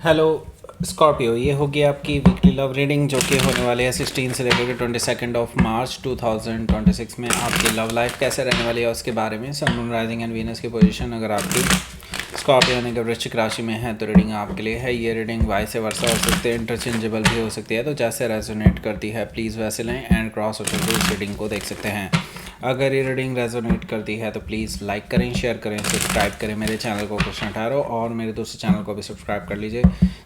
Hello Scorpio, ये होगी आपकी वीकली लव रीडिंग जो कि होने वाली है 16 से लेकर 22 मार्च 2026 में। आपकी लव लाइफ कैसे रहने वाली है उसके बारे में, sun moon rising and Venus की पोजीशन अगर आपकी स्कॉर्पियो यानी कि वृश्चिक राशि में है तो रीडिंग आपके लिए है। ये रीडिंग वाइस वर्सा हो सकती है, इंटरचेंजेबल भी हो सकती है, तो जैसे रेजोनेट करती है प्लीज़ वैसे लें एंड क्रॉस होकर के इस रीडिंग को देख सकते हैं। अगर ये रीडिंग रेजोनेट करती है तो प्लीज़ लाइक करें, शेयर करें, सब्सक्राइब करें मेरे चैनल को क्वेश्चन टैरो, और मेरे दूसरे चैनल को भी सब्सक्राइब कर लीजिए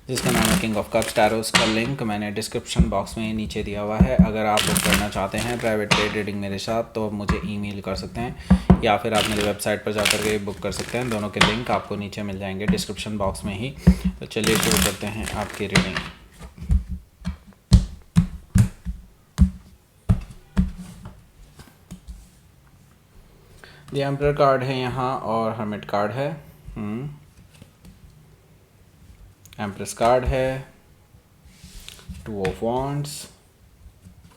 जिसका नाम है किंग ऑफ कप्स टैरो। उसका लिंक मैंने डिस्क्रिप्शन बॉक्स में नीचे दिया हुआ है। अगर आप बुक करना चाहते हैं प्राइवेट पेड रीडिंग मेरे साथ तो मुझे ईमेल कर सकते हैं या फिर आप मेरी वेबसाइट पर जाकर के बुक कर सकते हैं। दोनों के लिंक आपको नीचे मिल जाएंगे डिस्क्रिप्शन बॉक्स में ही। तो चलिए शुरू करते हैं आपकी रीडिंग। द एम्परर कार्ड है यहाँ और हर्मिट कार्ड है। एम्प्रेस कार्ड है, 2 of wands,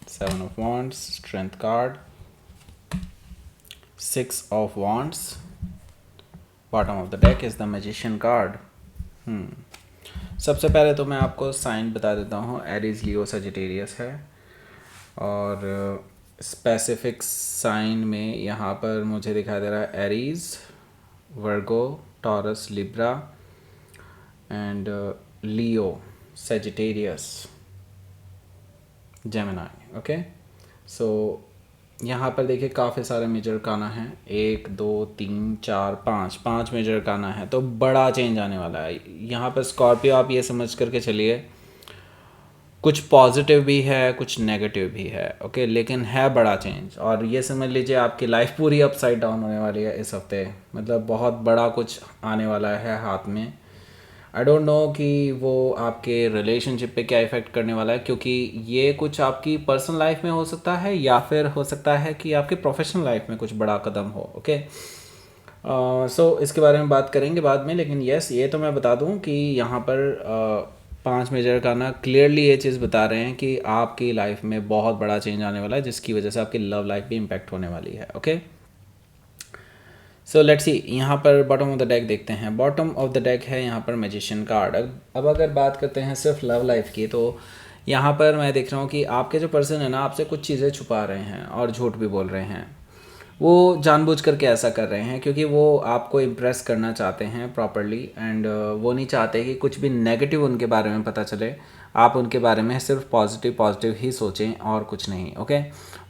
7 of wands, strength card, 6 of wands, bottom of the deck is the magician card. सबसे पहले तो मैं आपको साइन बता देता हूँ, एरीज, लियो, सजिटेरियस है। और स्पेसिफिक साइन में यहाँ पर मुझे दिखाई दे रहा है Aries, Virgo, Taurus, Libra and Leo, Sagittarius, Gemini. Okay, so यहाँ पर देखिए काफ़ी सारे मेजर काना हैं, 1 2 3 4 5 मेजर काना है, तो बड़ा चेंज आने वाला है यहाँ पर स्कॉर्पियो। आप ये समझ करके चलिए कुछ पॉजिटिव भी है कुछ नेगेटिव भी है, ओके, लेकिन है बड़ा चेंज। और ये समझ लीजिए आपकी लाइफ पूरी अपसाइड डाउन होने वाली है इस हफ्ते, मतलब बहुत बड़ा कुछ आने वाला है हाथ में। आई डोंट नो कि वो आपके रिलेशनशिप पे क्या इफ़ेक्ट करने वाला है, क्योंकि ये कुछ आपकी पर्सनल लाइफ में हो सकता है या फिर हो सकता है कि आपके प्रोफेशनल लाइफ में कुछ बड़ा कदम हो। ओके, सो इसके बारे में बात करेंगे बाद में, लेकिन यस ये तो मैं बता दूं कि यहाँ पर 5 मेजर का ना क्लियरली ये चीज़ बता रहे हैं कि आपकी लाइफ में बहुत बड़ा चेंज आने वाला है जिसकी वजह से आपकी लव लाइफ भी इम्पैक्ट होने वाली है। ओके, सो लेट्स सी, यहाँ पर बॉटम ऑफ द डेक देखते हैं। बॉटम ऑफ द डेक है यहाँ पर मैजिशियन कार्ड। अब अगर बात करते हैं सिर्फ लव लाइफ की, तो यहाँ पर मैं देख रहा हूँ कि आपके जो पर्सन है ना आपसे कुछ चीज़ें छुपा रहे हैं और झूठ भी बोल रहे हैं। वो जानबूझ करके ऐसा कर रहे हैं क्योंकि वो आपको इम्प्रेस करना चाहते हैं प्रॉपरली, एंड वो नहीं चाहते कि कुछ भी नेगेटिव उनके बारे में पता चले। आप उनके बारे में सिर्फ पॉजिटिव ही सोचें और कुछ नहीं। ओके,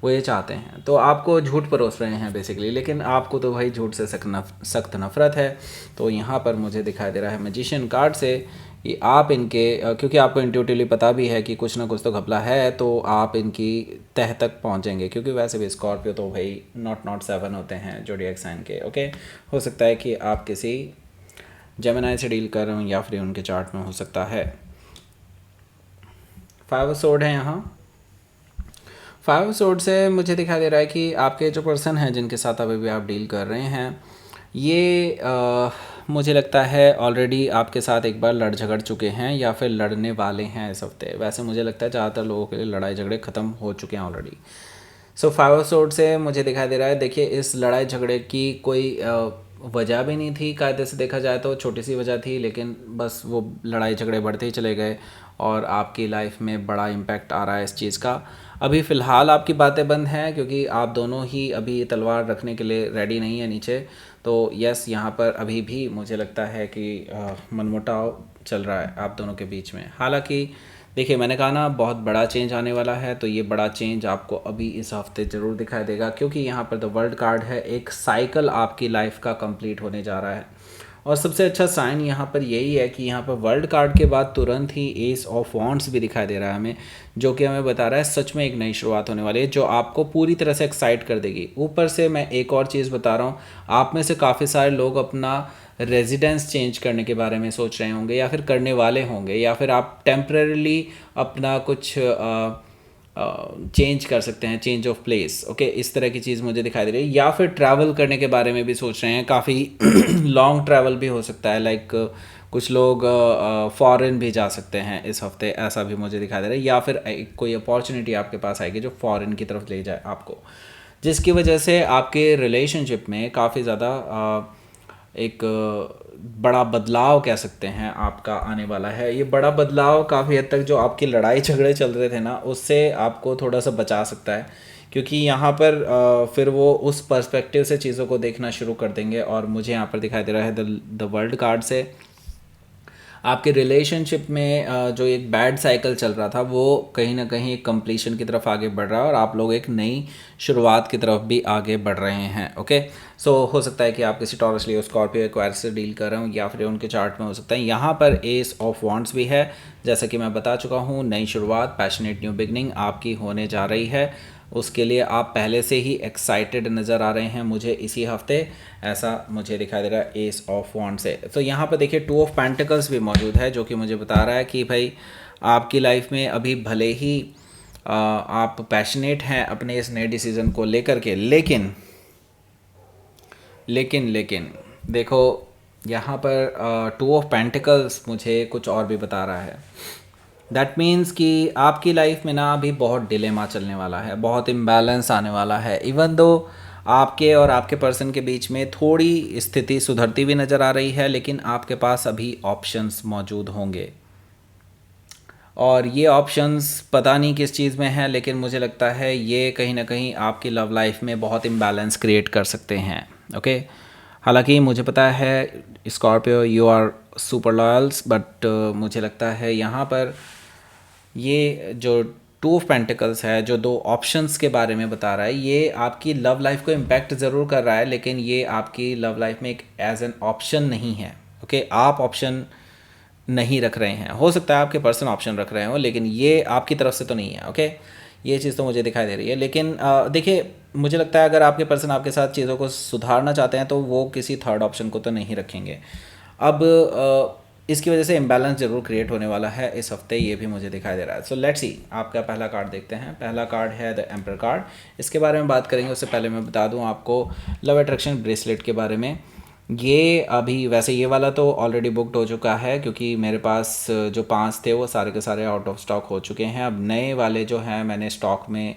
वो ये चाहते हैं, तो आपको झूठ परोस रहे हैं बेसिकली, लेकिन आपको तो भाई झूठ से सख्त नफरत है। तो यहाँ पर मुझे दिखाई दे रहा है मैजिशियन कार्ड से कि आप इनके क्योंकि आपको इंट्यूटिवली पता भी है कि कुछ ना कुछ तो घपला है, तो आप इनकी तह तक पहुंचेंगे। क्योंकि वैसे भी स्कॉर्पियो तो भाई नॉट 7 होते हैं जोडिएक साइन के। ओके, हो सकता है कि आप किसी जेमिनी से डील कर रहे हो या फिर उनके चार्ट में हो सकता है। 5 ऑफ सोर्ड है यहाँ। 5 ऑफ सोर्ड से मुझे दिखाई दे रहा है कि आपके जो पर्सन हैं जिनके साथ अभी भी आप डील कर रहे हैं, ये मुझे लगता है ऑलरेडी आपके साथ एक बार लड़ झगड़ चुके हैं या फिर लड़ने वाले हैं इस हफ्ते। वैसे मुझे लगता है ज़्यादातर लोगों के लिए लड़ाई झगड़े ख़त्म हो चुके हैं ऑलरेडी। सो 5 ऑफ सोर्ड से मुझे दिखाई दे रहा है, देखिए इस लड़ाई झगड़े की कोई वजह भी नहीं थी, कायदे से देखा जाए तो छोटी सी वजह थी, लेकिन बस वो लड़ाई झगड़े बढ़ते ही चले गए और आपकी लाइफ में बड़ा इम्पैक्ट आ रहा है इस चीज़ का। अभी फ़िलहाल आपकी बातें बंद हैं क्योंकि आप दोनों ही अभी तलवार रखने के लिए रेडी नहीं है नीचे। तो यस, यहाँ पर अभी भी मुझे लगता है कि मनमुटाव चल रहा है आप दोनों के बीच में। हालांकि देखिए मैंने कहा ना बहुत बड़ा चेंज आने वाला है, तो ये बड़ा चेंज आपको अभी इस हफ्ते ज़रूर दिखाई देगा, क्योंकि यहाँ पर द वर्ल्ड कार्ड है, एक साइकिल आपकी लाइफ का कंप्लीट होने जा रहा है। और सबसे अच्छा साइन यहाँ पर यही है कि यहाँ पर वर्ल्ड कार्ड के बाद तुरंत ही एस ऑफ वॉन्ड्स भी दिखाई दे रहा है हमें, जो कि हमें बता रहा है सच में एक नई शुरुआत होने वाली है जो आपको पूरी तरह से एक्साइट कर देगी। ऊपर से मैं एक और चीज़ बता रहा हूँ, आप में से काफ़ी सारे लोग अपना रेजिडेंस चेंज करने के बारे में सोच रहे होंगे या फिर करने वाले होंगे, या फिर आप टेम्परेली अपना कुछ चेंज कर सकते हैं, चेंज ऑफ प्लेस। ओके, इस तरह की चीज़ मुझे दिखाई दे रही है। या फिर ट्रैवल करने के बारे में भी सोच रहे हैं, काफ़ी लॉन्ग ट्रैवल भी हो सकता है, लाइक कुछ लोग फॉरेन भी जा सकते हैं इस हफ्ते, ऐसा भी मुझे दिखाई दे रहा है। या फिर कोई अपॉर्चुनिटी आपके पास आएगी जो फॉरेन की तरफ ले जाए आपको, जिसकी वजह से आपके रिलेशनशिप में काफ़ी ज़्यादा एक बड़ा बदलाव कह सकते हैं आपका आने वाला है। ये बड़ा बदलाव काफ़ी हद तक जो आपकी लड़ाई झगड़े चल रहे थे ना, उससे आपको थोड़ा सा बचा सकता है, क्योंकि यहाँ पर फिर वो उस पर्सपेक्टिव से चीज़ों को देखना शुरू कर देंगे। और मुझे यहाँ पर दिखाई दे रहा है द वर्ल्ड कार्ड से आपके रिलेशनशिप में जो एक बैड साइकिल चल रहा था वो कहीं ना कहीं एक कंप्लीशन की तरफ आगे बढ़ रहा है, और आप लोग एक नई शुरुआत की तरफ भी आगे बढ़ रहे हैं। ओके, सो हो सकता है कि आप किसी टॉरस लियो स्कॉर्पियो एक्वायरियस से डील कर रहे हो, या फिर उनके चार्ट में हो सकता है। यहाँ पर एस ऑफ वॉन्ड्स भी है, जैसा कि मैं बता चुका हूँ, नई शुरुआत, पैशनेट न्यू बिगनिंग आपकी होने जा रही है। उसके लिए आप पहले से ही एक्साइटेड नज़र आ रहे हैं मुझे इसी हफ्ते, ऐसा मुझे दिखाई दे रहा है एस ऑफ वॉन्ड से। तो यहाँ पर देखिए 2 ऑफ पेंटिकल्स भी मौजूद है, जो कि मुझे बता रहा है कि भाई आपकी लाइफ में अभी भले ही आप पैशनेट हैं अपने इस नए डिसीज़न को लेकर के, लेकिन लेकिन लेकिन देखो यहाँ पर 2 ऑफ पेंटिकल्स मुझे कुछ और भी बता रहा है। दैट मीन्स कि आपकी लाइफ में ना अभी बहुत डिलेमा चलने वाला है, बहुत इम्बैलेंस आने वाला है। इवन दो आपके और आपके पर्सन के बीच में थोड़ी स्थिति सुधरती हुई नज़र आ रही है, लेकिन आपके पास अभी ऑप्शंस मौजूद होंगे, और ये ऑप्शंस पता नहीं किस चीज़ में है, लेकिन मुझे लगता है ये कहीं ना कहीं आपकी लव लाइफ में बहुत इम्बैलेंस क्रिएट कर सकते हैं। ओके, हालांकि मुझे पता है Scorpio you are super loyals, but मुझे लगता है यहाँ पर ये जो 2 ऑफ पेंटिकल्स है, जो 2 ऑप्शंस के बारे में बता रहा है, ये आपकी लव लाइफ को इम्पैक्ट ज़रूर कर रहा है, लेकिन ये आपकी लव लाइफ में एक एज एन ऑप्शन नहीं है। ओके, आप ऑप्शन नहीं रख रहे हैं, हो सकता है आपके पर्सन ऑप्शन रख रहे हो, लेकिन ये आपकी तरफ से तो नहीं है। ओके, ये चीज़ तो मुझे दिखाई दे रही है। लेकिन देखिए, मुझे लगता है अगर आपके पर्सन आपके साथ चीज़ों को सुधारना चाहते हैं तो वो किसी थर्ड ऑप्शन को तो नहीं रखेंगे। अब इसकी वजह से इम्बैलेंस ज़रूर क्रिएट होने वाला है इस हफ्ते, ये भी मुझे दिखाई दे रहा है। सो लेट्स सी, आपका पहला कार्ड देखते हैं। पहला कार्ड है द एम्पर कार्ड। इसके बारे में बात करेंगे, उससे पहले मैं बता दूं आपको लव अट्रैक्शन ब्रेसलेट के बारे में। ये अभी वैसे ये वाला तो ऑलरेडी बुकड हो चुका है, क्योंकि मेरे पास जो 5 थे वो सारे के सारे आउट ऑफ स्टॉक हो चुके हैं। अब नए वाले जो हैं मैंने स्टॉक में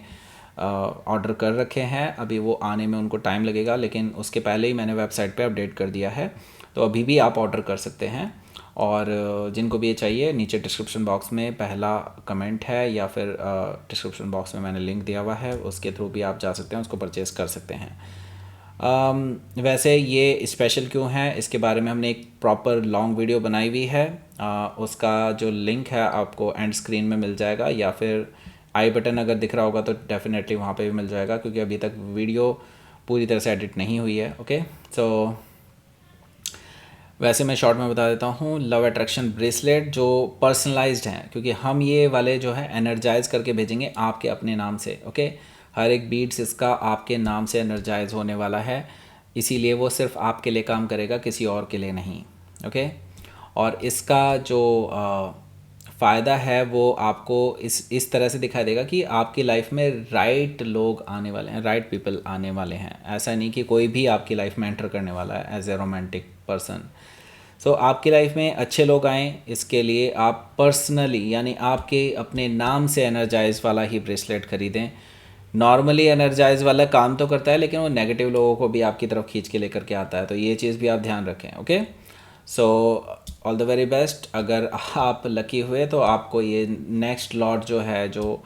ऑर्डर कर रखे हैं, अभी वो आने में उनको टाइम लगेगा, लेकिन उसके पहले ही मैंने वेबसाइट पे अपडेट कर दिया है, तो अभी भी आप ऑर्डर कर सकते हैं। और जिनको भी ये चाहिए, नीचे डिस्क्रिप्शन बॉक्स में पहला कमेंट है, या फिर डिस्क्रिप्शन बॉक्स में मैंने लिंक दिया हुआ है, उसके थ्रू भी आप जा सकते हैं, उसको परचेज़ कर सकते हैं। वैसे ये स्पेशल क्यों है, इसके बारे में हमने एक प्रॉपर लॉन्ग वीडियो बनाई हुई है। उसका जो लिंक है आपको एंड स्क्रीन में मिल जाएगा, या फिर आई बटन अगर दिख रहा होगा तो डेफिनेटली वहाँ पे भी मिल जाएगा, क्योंकि अभी तक वीडियो पूरी तरह से एडिट नहीं हुई है। ओके, सो वैसे मैं शॉर्ट में बता देता हूँ, लव अट्रैक्शन ब्रेसलेट जो पर्सनलाइज्ड हैं, क्योंकि हम ये वाले जो है एनर्जाइज करके भेजेंगे आपके अपने नाम से। ओके, हर एक बीट्स इसका आपके नाम से एनर्जाइज होने वाला है, इसीलिए वो सिर्फ आपके लिए काम करेगा, किसी और के लिए नहीं। ओके, और इसका जो फ़ायदा है वो आपको इस तरह से दिखाई देगा कि आपकी लाइफ में राइट लोग आने वाले हैं, राइट पीपल आने वाले हैं। ऐसा नहीं कि कोई भी आपकी लाइफ में एंटर करने वाला है एज ए रोमांटिक पर्सन। सो आपकी लाइफ में अच्छे लोग आएँ, इसके लिए आप पर्सनली यानी आपके अपने नाम से एनर्जाइज वाला ही ब्रेसलेट ख़रीदें। नॉर्मली एनर्जाइज वाला काम तो करता है, लेकिन वो नेगेटिव लोगों को भी आपकी तरफ खींच के लेकर के आता है, तो ये चीज़ भी आप ध्यान रखें। Okay, so all the very best. अगर आप लकी हुए तो आपको ये नेक्स्ट लॉट जो है, जो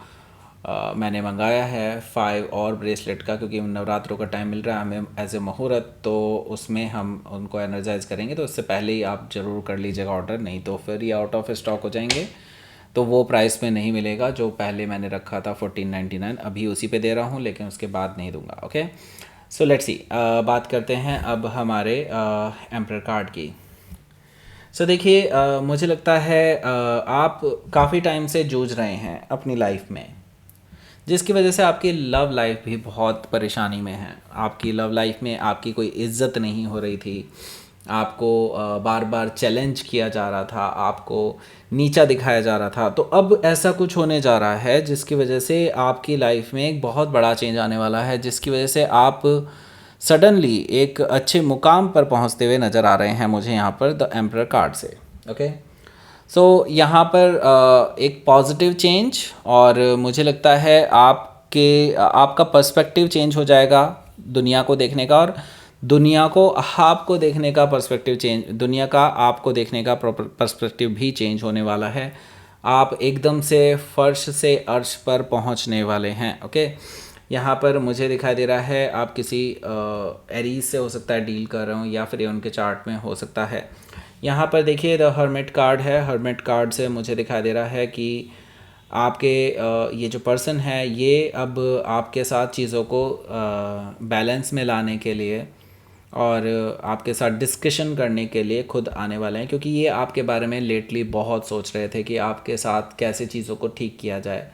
मैंने मंगाया है 5 और ब्रेसलेट का, क्योंकि नवरात्रों का टाइम मिल रहा है हमें एज ए मुहूर्त, तो उसमें हम उनको एनर्जाइज करेंगे, तो उससे पहले ही आप ज़रूर कर लीजिएगा ऑर्डर, नहीं तो फिर ये आउट ऑफ स्टॉक हो जाएंगे, तो वो प्राइस में नहीं मिलेगा जो पहले मैंने रखा था 1499, अभी उसी पे दे रहा हूँ, लेकिन उसके बाद नहीं दूंगा। ओके, सो लेट्स सी, बात करते हैं अब हमारे एम्पर कार्ड की। सो देखिए, मुझे लगता है आप काफ़ी टाइम से जूझ रहे हैं अपनी लाइफ में, जिसकी वजह से आपकी लव लाइफ भी बहुत परेशानी में है। आपकी लव लाइफ में आपकी कोई इज्जत नहीं हो रही थी, आपको बार बार चैलेंज किया जा रहा था, आपको नीचा दिखाया जा रहा था। तो अब ऐसा कुछ होने जा रहा है जिसकी वजह से आपकी लाइफ में एक बहुत बड़ा चेंज आने वाला है, जिसकी वजह से आप सडनली एक अच्छे मुकाम पर पहुंचते हुए नज़र आ रहे हैं मुझे यहाँ पर द एम्परर कार्ड से। ओके, सो यहाँ पर एक पॉजिटिव चेंज, और मुझे लगता है आपका पर्सपेक्टिव चेंज हो जाएगा दुनिया को देखने का, और दुनिया को आपको देखने का पर्सपेक्टिव चेंज, दुनिया का आपको देखने का पर्सपेक्टिव भी चेंज होने वाला है। आप एकदम से फर्श से अर्श पर पहुंचने वाले हैं। ओके, यहाँ पर मुझे दिखाई दे रहा है आप किसी एरीज से हो सकता है डील कर रहे हो, या फिर ये उनके चार्ट में हो सकता है। यहाँ पर देखिए द हर्मिट कार्ड है। हर्मिट कार्ड से मुझे दिखाई दे रहा है कि आपके ये जो पर्सन है ये अब आपके साथ चीज़ों को बैलेंस में लाने के लिए और आपके साथ डिस्कशन करने के लिए खुद आने वाले हैं, क्योंकि ये आपके बारे में लेटली बहुत सोच रहे थे कि आपके साथ कैसे चीज़ों को ठीक किया जाए,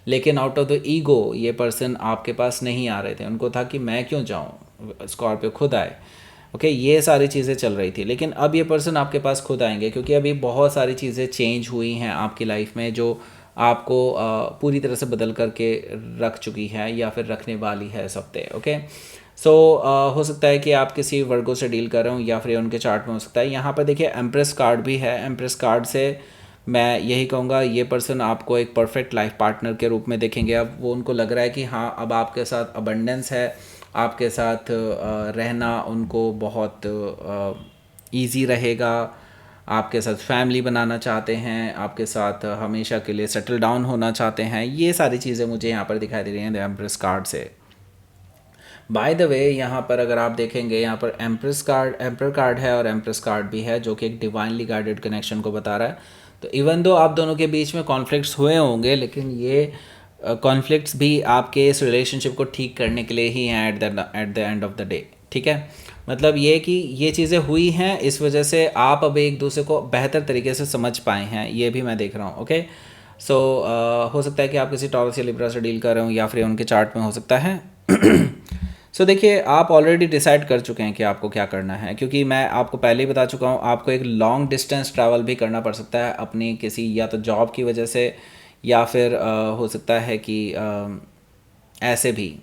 लेकिन आउट ऑफ द ईगो ये पर्सन आपके पास नहीं आ रहे थे। उनको था कि मैं क्यों जाऊँ, स्कॉर्पियो खुद आए। ओके, ये सारी चीज़ें चल रही थी, लेकिन अब ये पर्सन आपके पास खुद आएंगे, क्योंकि अभी बहुत सारी चीज़ें चेंज हुई हैं आपकी लाइफ में जो आपको पूरी तरह से बदल करके रख चुकी है या फिर रखने वाली है इस हफ्ते। ओके, सो हो सकता है कि आप किसी वर्गो से डील कर रहे हो या फिर उनके चार्ट में हो सकता है। यहाँ पर देखिए एम्प्रेस कार्ड भी है। एम्प्रेस कार्ड से मैं यही कहूँगा ये पर्सन आपको एक परफेक्ट लाइफ पार्टनर के रूप में देखेंगे। अब वो उनको लग रहा है कि हाँ, अब आपके साथ अबंडेंस है, आपके साथ रहना उनको बहुत ईजी रहेगा। आपके साथ फैमिली बनाना चाहते हैं, आपके साथ हमेशा के लिए सेटल डाउन होना चाहते हैं। ये सारी चीज़ें मुझे यहाँ पर दिखाई दे रही हैं द एम्प्रेस कार्ड से। बाय द वे, यहाँ पर अगर आप देखेंगे, यहाँ पर एम्पर कार्ड है और एम्प्रेस कार्ड भी है, जो कि एक डिवाइनली गाइडेड कनेक्शन को बता रहा है। तो इवन दो आप दोनों के बीच में कॉन्फ्लिक्ट्स हुए होंगे, लेकिन ये कॉन्फ्लिक्ट्स भी आपके इस रिलेशनशिप को ठीक करने के लिए ही हैं at the end of the day. ठीक है, मतलब ये कि ये चीज़ें हुई हैं, इस वजह से आप अब एक दूसरे को बेहतर तरीके से समझ पाए हैं, ये भी मैं देख रहा हूँ। ओके, सो हो सकता है कि आप किसी टॉरस या लिब्रा से डील कर रहे हो या फिर उनके चार्ट में हो सकता है। सो देखिए, आप ऑलरेडी डिसाइड कर चुके हैं कि आपको क्या करना है, क्योंकि मैं आपको पहले ही बता चुका हूँ आपको एक लॉन्ग डिस्टेंस ट्रैवल भी करना पड़ सकता है अपनी किसी या तो जॉब की वजह से, या फिर हो सकता है कि ऐसे भी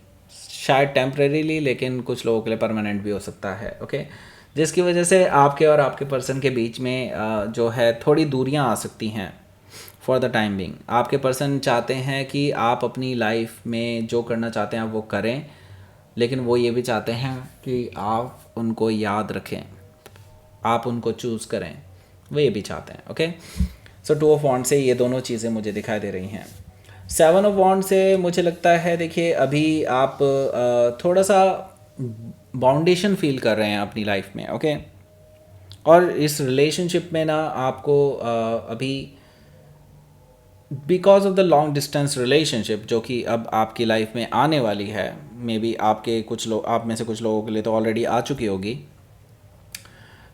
शायद टेम्परेरीली, लेकिन कुछ लोगों के लिए परमानेंट भी हो सकता है। ओके, जिसकी वजह से आपके और आपके पर्सन के बीच में जो है थोड़ी दूरियां आ सकती हैं फॉर द टाइम बिंग। आपके पर्सन चाहते हैं कि आप अपनी लाइफ में जो करना चाहते हैं वो करें, लेकिन वो ये भी चाहते हैं कि आप उनको याद रखें, आप उनको चूज़ करें, वो ये भी चाहते हैं। ओके, सो टू ऑफ वॉन्ड से ये दोनों चीज़ें मुझे दिखाई दे रही हैं। सेवन ऑफ वॉन्ड से मुझे लगता है, देखिए अभी आप थोड़ा सा बाउंडेशन फील कर रहे हैं अपनी लाइफ में। ओके, और इस रिलेशनशिप में ना आपको अभी because of the long distance relationship जो कि अब आपकी लाइफ में आने वाली है, मे बी आपके कुछ लोग, आप में से कुछ लोगों के लिए तो ऑलरेडी आ चुकी होगी।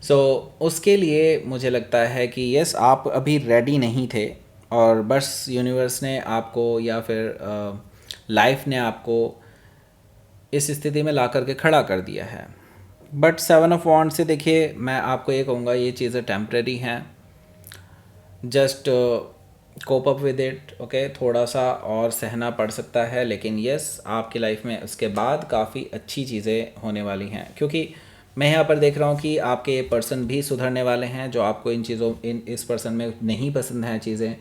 सो उसके लिए मुझे लगता है कि यस, आप अभी रेडी नहीं थे और बस यूनिवर्स ने आपको या फिर लाइफ ने आपको इस स्थिति में ला करके खड़ा कर दिया है। बट सेवन ऑफ वॉन्ड से देखिए, मैं आपको ये कहूँगा ये चीज़ें टेम्प्रेरी हैं, just cope up with it. Okay, थोड़ा सा और सहना पड़ सकता है, लेकिन यस, आपकी लाइफ में उसके बाद काफ़ी अच्छी चीज़ें होने वाली हैं, क्योंकि मैं यहाँ पर देख रहा हूँ कि आपके ये पर्सन भी सुधरने वाले हैं। जो आपको इस पर्सन में नहीं पसंद हैं चीज़ें,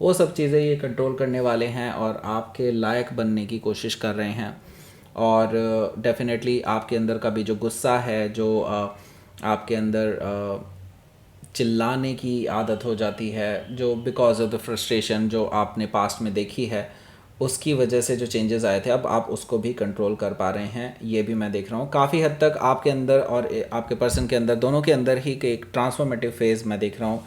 वो सब चीज़ें ये कंट्रोल करने वाले हैं और आपके लायक बनने की कोशिश कर रहे हैं। और डेफिनेटली आपके अंदर का भी जो गुस्सा है, जो आपके अंदर चिल्लाने की आदत हो जाती है, जो बिकॉज ऑफ द फ्रस्ट्रेशन जो आपने पास्ट में देखी है, उसकी वजह से जो चेंजेस आए थे, अब आप उसको भी कंट्रोल कर पा रहे हैं, ये भी मैं देख रहा हूँ। काफ़ी हद तक आपके अंदर और आपके पर्सन के अंदर, दोनों के अंदर ही एक ट्रांसफॉर्मेटिव फेज़ मैं देख रहा हूँ,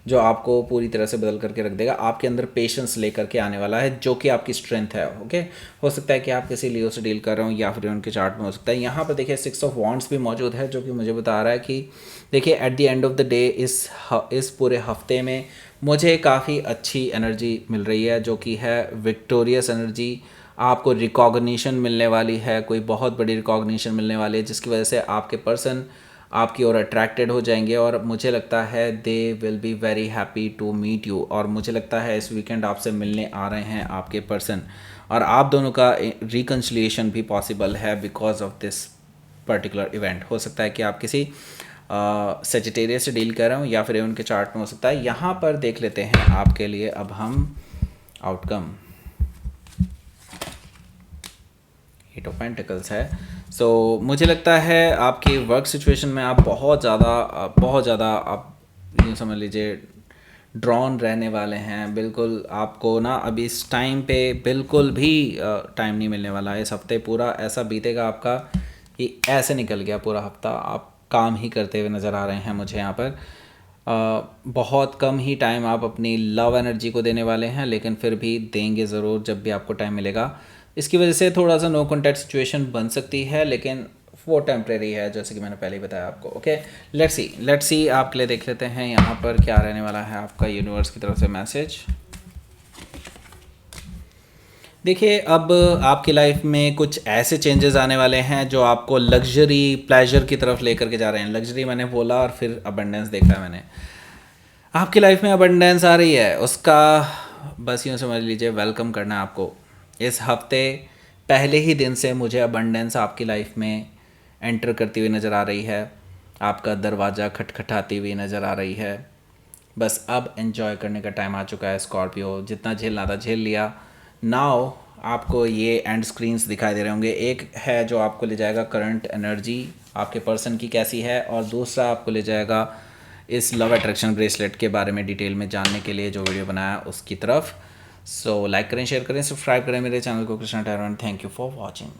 जो आपको पूरी तरह से बदल करके रख देगा। आपके अंदर पेशेंस लेकर के आने वाला है, जो कि आपकी स्ट्रेंथ है। ओके, हो सकता है कि आप किसी लियो से डील कर रहे हो या फिर उनके चार्ट में हो सकता है। यहाँ पर देखिए सिक्स ऑफ वॉन्ड्स भी मौजूद है, जो कि मुझे बता रहा है कि देखिए at the end of the day इस पूरे हफ्ते में मुझे काफ़ी अच्छी एनर्जी मिल रही है, जो कि है विक्टोरियस एनर्जी। आपको रिकॉग्निशन मिलने वाली है, कोई बहुत बड़ी रिकॉग्निशन मिलने वाली है, जिसकी वजह से आपके पर्सन आपकी ओर अट्रैक्टेड हो जाएंगे और मुझे लगता है they will be very happy to meet you. और मुझे लगता है इस वीकेंड आपसे मिलने आ रहे हैं आपके पर्सन, और आप दोनों का रिकन्सिलिएशन भी पॉसिबल है because of this particular event. हो सकता है कि आप किसी सेजिटेरियस से डील कर रहे हो या फिर उनके चार्ट में हो सकता है। यहाँ पर देख लेते हैं आपके लिए अब हम आउटकम। 8 ऑफ पेंटिकल्स है। सो मुझे लगता है आपकी वर्क सिचुएशन में आप बहुत ज़्यादा आप यूँ समझ लीजिए ड्रॉन रहने वाले हैं। बिल्कुल आपको ना अभी इस टाइम पे बिल्कुल भी टाइम नहीं मिलने वाला है। इस हफ्ते पूरा ऐसा बीतेगा आपका कि ऐसे निकल गया पूरा हफ्ता, आप काम ही करते हुए नज़र आ रहे हैं मुझे यहाँ पर। बहुत कम ही टाइम आप अपनी लव एनर्जी को देने वाले हैं, लेकिन फिर भी देंगे ज़रूर जब भी आपको टाइम मिलेगा। इसकी वजह से थोड़ा सा नो कॉन्टैक्ट सिचुएशन बन सकती है, लेकिन वो टेम्प्रेरी है, जैसे कि मैंने पहले ही बताया आपको। ओके, लेट्स सी आपके लिए देख लेते हैं यहाँ पर क्या रहने वाला है आपका यूनिवर्स की तरफ से मैसेज। देखिए, अब आपकी लाइफ में कुछ ऐसे चेंजेस आने वाले हैं जो आपको लग्जरी प्लेजर की तरफ लेकर के जा रहे हैं। लग्जरी मैंने बोला और फिर अबंडेंस देखा है मैंने। आपकी लाइफ में अबंडेंस आ रही है, उसका बस यूँ समझ लीजिए वेलकम करना है आपको। इस हफ्ते पहले ही दिन से मुझे अबंडेंस आपकी लाइफ में एंटर करती हुई नज़र आ रही है, आपका दरवाज़ा खटखटाती हुई नज़र आ रही है। बस अब एंजॉय करने का टाइम आ चुका है स्कॉर्पियो। जितना झेलना था झेल लिया। नाउ आपको ये एंड स्क्रीन्स दिखाई दे रहे होंगे। एक है जो आपको ले जाएगा करंट एनर्जी आपके पर्सन की कैसी है, और दूसरा आपको ले जाएगा इस लव अट्रैक्शन ब्रेसलेट के बारे में डिटेल में जानने के लिए जो वीडियो बनाया उसकी तरफ। सो लाइक करें, शेयर करें, सब्सक्राइब करें मेरे चैनल को Krishna tarot. Thank you for watching.